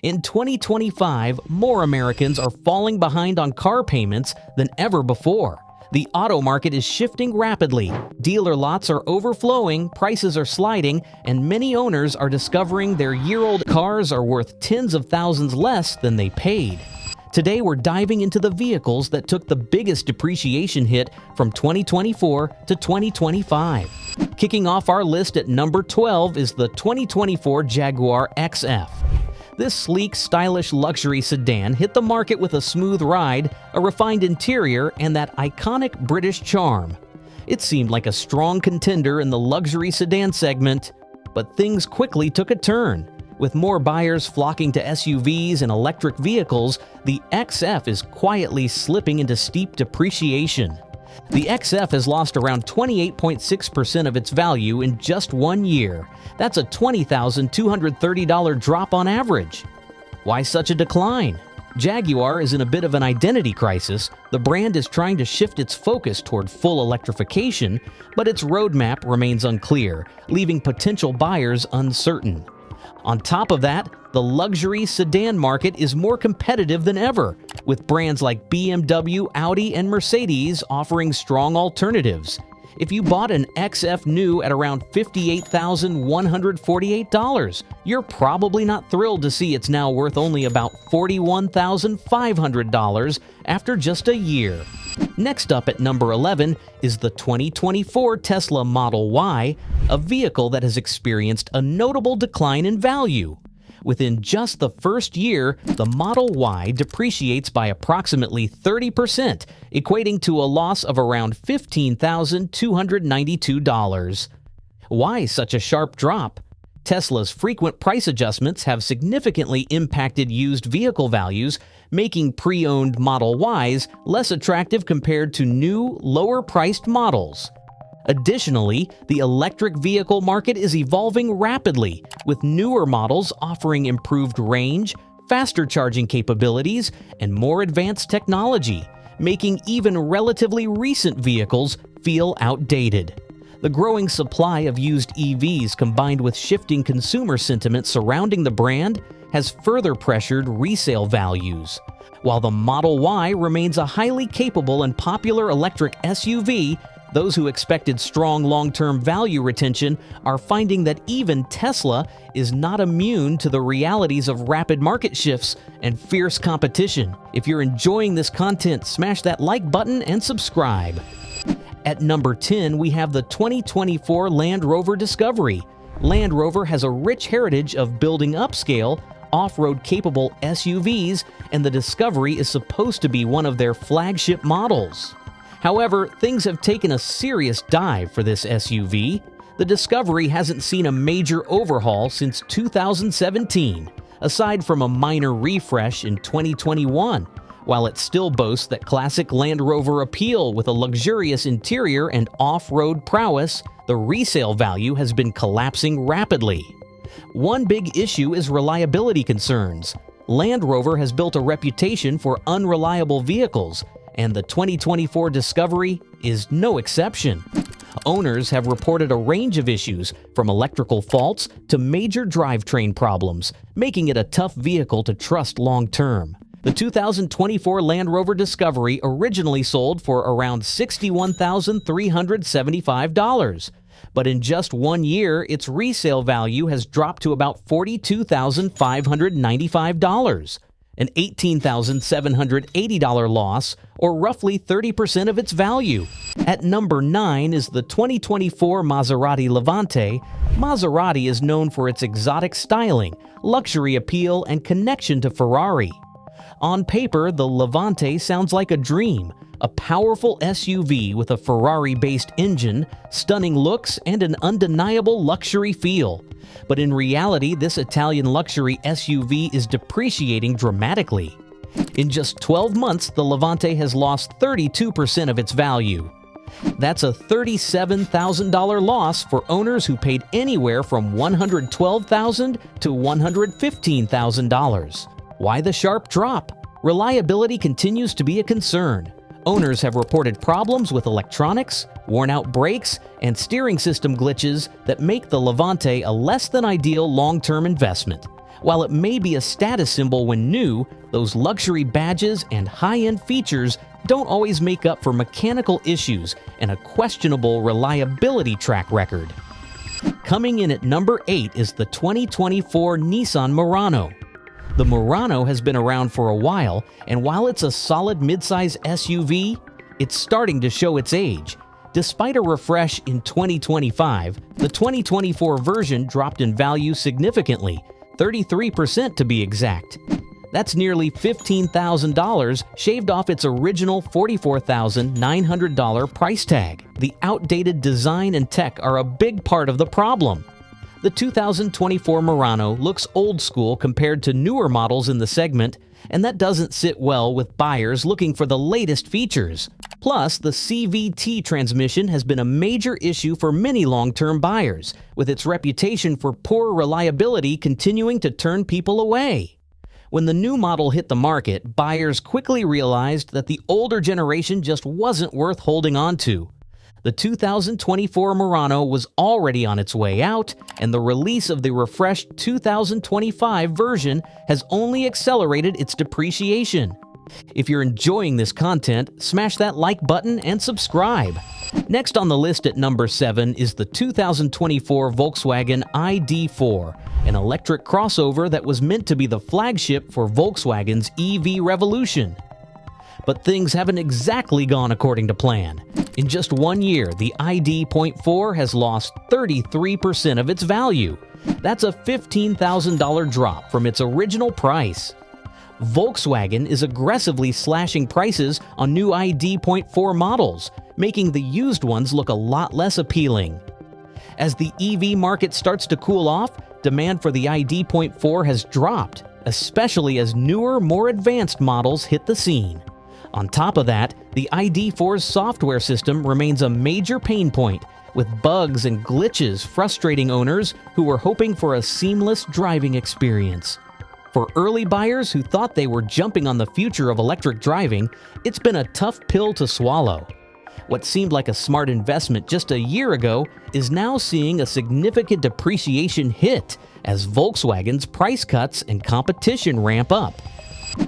In 2025, more Americans are falling behind on car payments than ever before. The auto market is shifting rapidly. Dealer lots are overflowing, prices are sliding, and many owners are discovering their year-old cars are worth tens of thousands less than they paid. Today, we're diving into the vehicles that took the biggest depreciation hit from 2024 to 2025. Kicking off our list at number 12 is the 2024 Jaguar XF. This sleek, stylish luxury sedan hit the market with a smooth ride, a refined interior, and that iconic British charm. It seemed like a strong contender in the luxury sedan segment, but things quickly took a turn. With more buyers flocking to SUVs and electric vehicles, the XF is quietly slipping into steep depreciation. The XF has lost around 28.6% of its value in just 1 year. That's a $20,230 drop on average. Why such a decline? Jaguar is in a bit of an identity crisis. The brand is trying to shift its focus toward full electrification, but its roadmap remains unclear, leaving potential buyers uncertain. On top of that, the luxury sedan market is more competitive than ever, with brands like BMW, Audi, and Mercedes offering strong alternatives. If you bought an XF new at around $58,148, you're probably not thrilled to see it's now worth only about $41,500 after just a year. Next up at number 11 is the 2024 Tesla Model Y, a vehicle that has experienced a notable decline in value. Within just the first year, the Model Y depreciates by approximately 30%, equating to a loss of around $15,292. Why such a sharp drop? Tesla's frequent price adjustments have significantly impacted used vehicle values, making pre-owned Model Ys less attractive compared to new, lower-priced models. Additionally, the electric vehicle market is evolving rapidly, with newer models offering improved range, faster charging capabilities, and more advanced technology, making even relatively recent vehicles feel outdated. The growing supply of used EVs combined with shifting consumer sentiment surrounding the brand has further pressured resale values. While the Model Y remains a highly capable and popular electric SUV, those who expected strong long-term value retention are finding that even Tesla is not immune to the realities of rapid market shifts and fierce competition. If you're enjoying this content, smash that like button and subscribe. At number 10, we have the 2024 Land Rover Discovery. Land Rover has a rich heritage of building upscale, off-road capable SUVs, and the Discovery is supposed to be one of their flagship models. However, things have taken a serious dive for this SUV. The Discovery hasn't seen a major overhaul since 2017, aside from a minor refresh in 2021. While it still boasts that classic Land Rover appeal with a luxurious interior and off-road prowess, the resale value has been collapsing rapidly. One big issue is reliability concerns. Land Rover has built a reputation for unreliable vehicles, and the 2024 Discovery is no exception. Owners have reported a range of issues, from electrical faults to major drivetrain problems, making it a tough vehicle to trust long-term. The 2024 Land Rover Discovery originally sold for around $61,375, but in just 1 year, its resale value has dropped to about $42,595. An $18,780 loss, or roughly 30% of its value. At number 9 is the 2024 Maserati Levante. Maserati is known for its exotic styling, luxury appeal, and connection to Ferrari. On paper, the Levante sounds like a dream, a powerful SUV with a Ferrari-based engine, stunning looks, and an undeniable luxury feel. But in reality, this Italian luxury SUV is depreciating dramatically. In just 12 months, the Levante has lost 32% of its value. That's a $37,000 loss for owners who paid anywhere from $112,000 to $115,000. Why the sharp drop? Reliability continues to be a concern. Owners have reported problems with electronics, worn-out brakes, and steering system glitches that make the Levante a less than ideal long-term investment. While it may be a status symbol when new, those luxury badges and high-end features don't always make up for mechanical issues and a questionable reliability track record. Coming in at number 8 is the 2024 Nissan Murano. The Murano has been around for a while, and while it's a solid midsize SUV, it's starting to show its age. Despite a refresh in 2025, the 2024 version dropped in value significantly, 33% to be exact. That's nearly $15,000 shaved off its original $44,900 price tag. The outdated design and tech are a big part of the problem. The 2024 Murano looks old school compared to newer models in the segment, and that doesn't sit well with buyers looking for the latest features. Plus, the CVT transmission has been a major issue for many long-term buyers, with its reputation for poor reliability continuing to turn people away. When the new model hit the market, buyers quickly realized that the older generation just wasn't worth holding on to. The 2024 Murano was already on its way out, and the release of the refreshed 2025 version has only accelerated its depreciation. If you're enjoying this content, smash that like button and subscribe. Next on the list at number 7 is the 2024 Volkswagen ID.4, an electric crossover that was meant to be the flagship for Volkswagen's EV revolution. But things haven't exactly gone according to plan. In just 1 year, the ID.4 has lost 33% of its value. That's a $15,000 drop from its original price. Volkswagen is aggressively slashing prices on new ID.4 models, making the used ones look a lot less appealing. As the EV market starts to cool off, demand for the ID.4 has dropped, especially as newer, more advanced models hit the scene. On top of that, the ID.4's software system remains a major pain point, with bugs and glitches frustrating owners who were hoping for a seamless driving experience. For early buyers who thought they were jumping on the future of electric driving, it's been a tough pill to swallow. What seemed like a smart investment just a year ago is now seeing a significant depreciation hit as Volkswagen's price cuts and competition ramp up.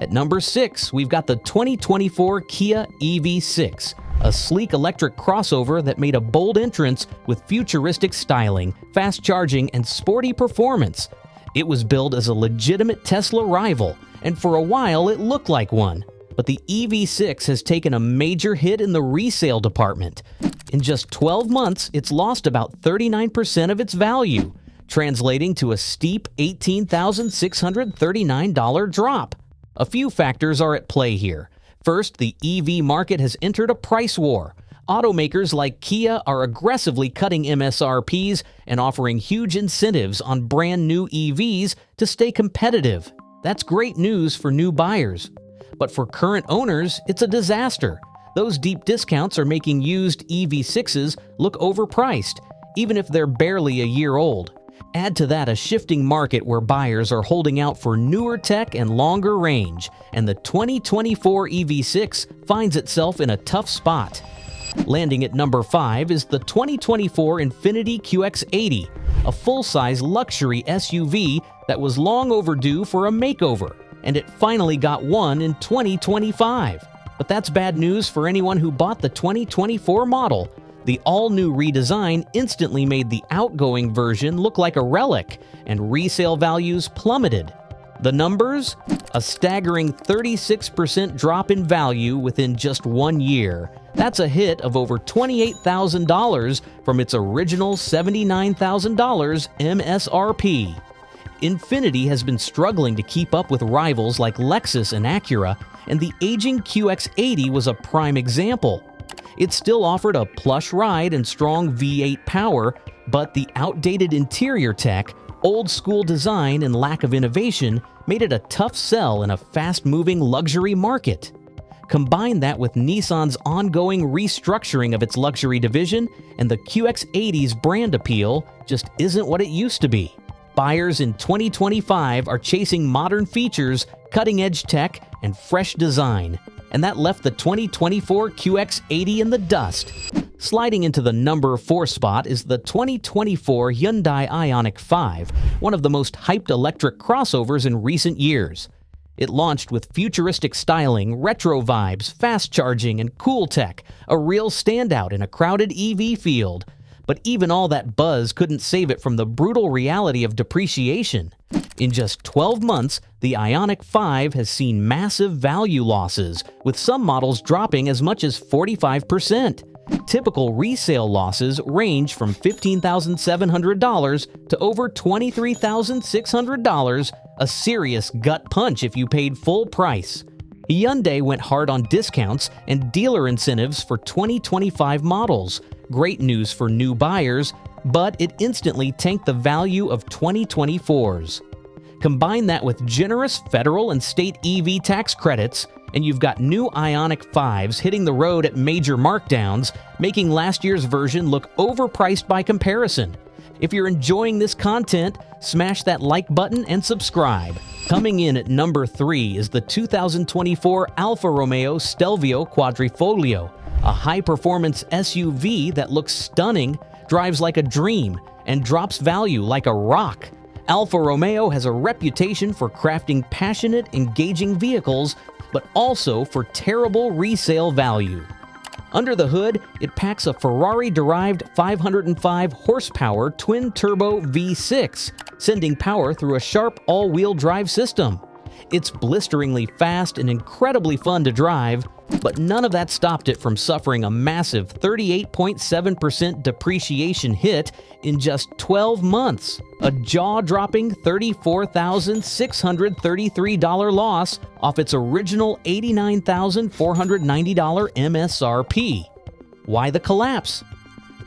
At number 6, we've got the 2024 Kia EV6, a sleek electric crossover that made a bold entrance with futuristic styling, fast charging, and sporty performance. It was billed as a legitimate Tesla rival, and for a while it looked like one. But the EV6 has taken a major hit in the resale department. In just 12 months, it's lost about 39% of its value, translating to a steep $18,639 drop. A few factors are at play here. First, the EV market has entered a price war. Automakers like Kia are aggressively cutting MSRPs and offering huge incentives on brand new EVs to stay competitive. That's great news for new buyers. But for current owners, it's a disaster. Those deep discounts are making used EV6s look overpriced, even if they're barely a year old. Add to that a shifting market where buyers are holding out for newer tech and longer range, and the 2024 EV6 finds itself in a tough spot. Landing at number 5 is the 2024 Infiniti QX80, a full-size luxury SUV that was long overdue for a makeover, and it finally got one in 2025. But that's bad news for anyone who bought the 2024 model. The all-new redesign instantly made the outgoing version look like a relic, and resale values plummeted. The numbers? A staggering 36% drop in value within just 1 year. That's a hit of over $28,000 from its original $79,000 MSRP. Infiniti has been struggling to keep up with rivals like Lexus and Acura, and the aging QX80 was a prime example. It still offered a plush ride and strong V8 power, but the outdated interior tech, old-school design, and lack of innovation made it a tough sell in a fast-moving luxury market. Combine that with Nissan's ongoing restructuring of its luxury division, and the QX80's brand appeal just isn't what it used to be. Buyers in 2025 are chasing modern features, cutting-edge tech, and fresh design, and that left the 2024 QX80 in the dust. Sliding into the number 4 spot is the 2024 Hyundai Ioniq 5, one of the most hyped electric crossovers in recent years. It launched with futuristic styling, retro vibes, fast charging, and cool tech, a real standout in a crowded EV field. But even all that buzz couldn't save it from the brutal reality of depreciation. In just 12 months, the Ioniq 5 has seen massive value losses, with some models dropping as much as 45%. Typical resale losses range from $15,700 to over $23,600, a serious gut punch if you paid full price. Hyundai went hard on discounts and dealer incentives for 2025 models. Great news for new buyers, but it instantly tanked the value of 2024s. Combine that with generous federal and state EV tax credits, and you've got new Ioniq 5s hitting the road at major markdowns, making last year's version look overpriced by comparison. If you're enjoying this content, smash that like button and subscribe. Coming in at number 3 is the 2024 Alfa Romeo Stelvio Quadrifoglio, a high-performance SUV that looks stunning, drives like a dream, and drops value like a rock. Alfa Romeo has a reputation for crafting passionate, engaging vehicles, but also for terrible resale value. Under the hood, it packs a Ferrari-derived 505 horsepower twin-turbo V6, sending power through a sharp all-wheel drive system. It's blisteringly fast and incredibly fun to drive, but none of that stopped it from suffering a massive 38.7% depreciation hit in just 12 months, a jaw-dropping $34,633 loss off its original $89,490 MSRP. Why the collapse?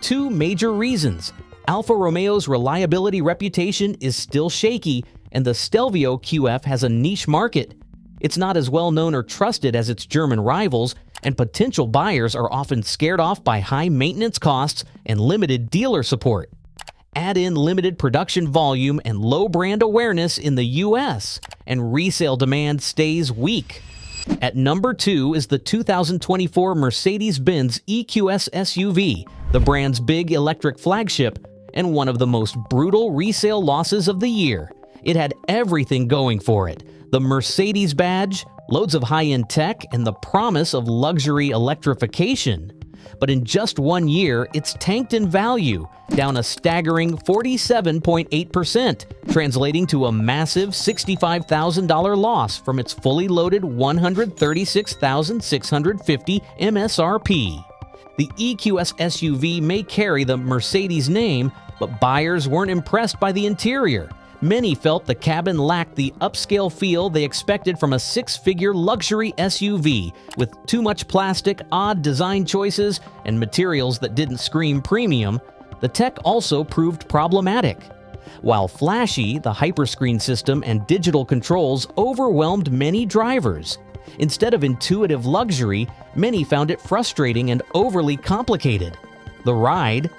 Two major reasons. Alfa Romeo's reliability reputation is still shaky, and the Stelvio QF has a niche market. It's not as well known or trusted as its German rivals, and potential buyers are often scared off by high maintenance costs and limited dealer support. Add in limited production volume and low brand awareness in the US, and resale demand stays weak. At number 2 is the 2024 Mercedes-Benz EQS SUV, the brand's big electric flagship, and one of the most brutal resale losses of the year. It had everything going for it: the Mercedes badge, loads of high-end tech, and the promise of luxury electrification. But in just 1 year, it's tanked in value, down a staggering 47.8%, translating to a massive $65,000 loss from its fully loaded $136,650 MSRP. The EQS SUV may carry the Mercedes name, but buyers weren't impressed by the interior. Many felt the cabin lacked the upscale feel they expected from a six-figure luxury SUV, with too much plastic, odd design choices, and materials that didn't scream premium. The tech also proved problematic. While flashy, the hyperscreen system and digital controls overwhelmed many drivers. Instead of intuitive luxury, many found it frustrating and overly complicated. The ride?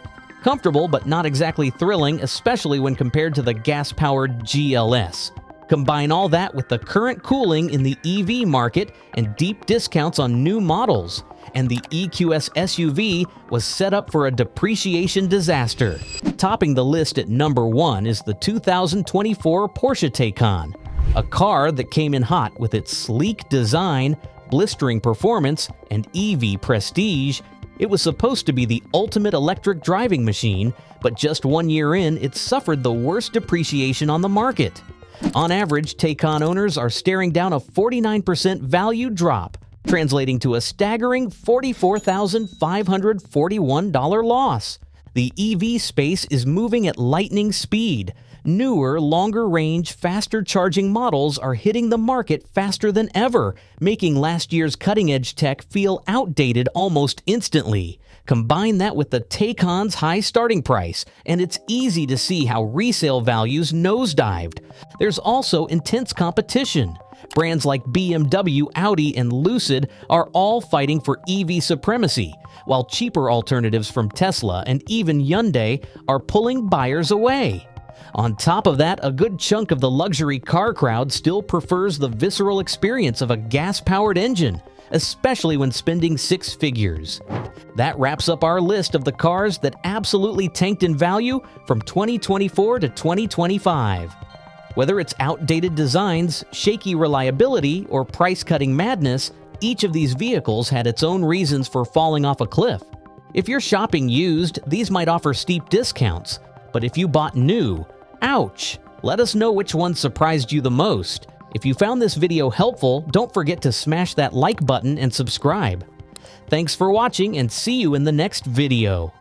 Comfortable but not exactly thrilling, especially when compared to the gas-powered GLS. Combine all that with the current cooling in the EV market and deep discounts on new models, and the EQS SUV was set up for a depreciation disaster. Topping the list at number 1 is the 2024 Porsche Taycan, a car that came in hot with its sleek design, blistering performance, and EV prestige. It was supposed to be the ultimate electric driving machine, but just 1 year in, it suffered the worst depreciation on the market. On average, Taycan owners are staring down a 49% value drop, translating to a staggering $44,541 loss. The EV space is moving at lightning speed. Newer, longer-range, faster-charging models are hitting the market faster than ever, making last year's cutting-edge tech feel outdated almost instantly. Combine that with the Taycan's high starting price, and it's easy to see how resale values nosedived. There's also intense competition. Brands like BMW, Audi, and Lucid are all fighting for EV supremacy, while cheaper alternatives from Tesla and even Hyundai are pulling buyers away. On top of that, a good chunk of the luxury car crowd still prefers the visceral experience of a gas-powered engine, especially when spending six figures. That wraps up our list of the cars that absolutely tanked in value from 2024 to 2025. Whether it's outdated designs, shaky reliability, or price-cutting madness, each of these vehicles had its own reasons for falling off a cliff. If you're shopping used, these might offer steep discounts. But if you bought new, ouch! Let us know which one surprised you the most. If you found this video helpful, don't forget to smash that like button and subscribe. Thanks for watching, and see you in the next video.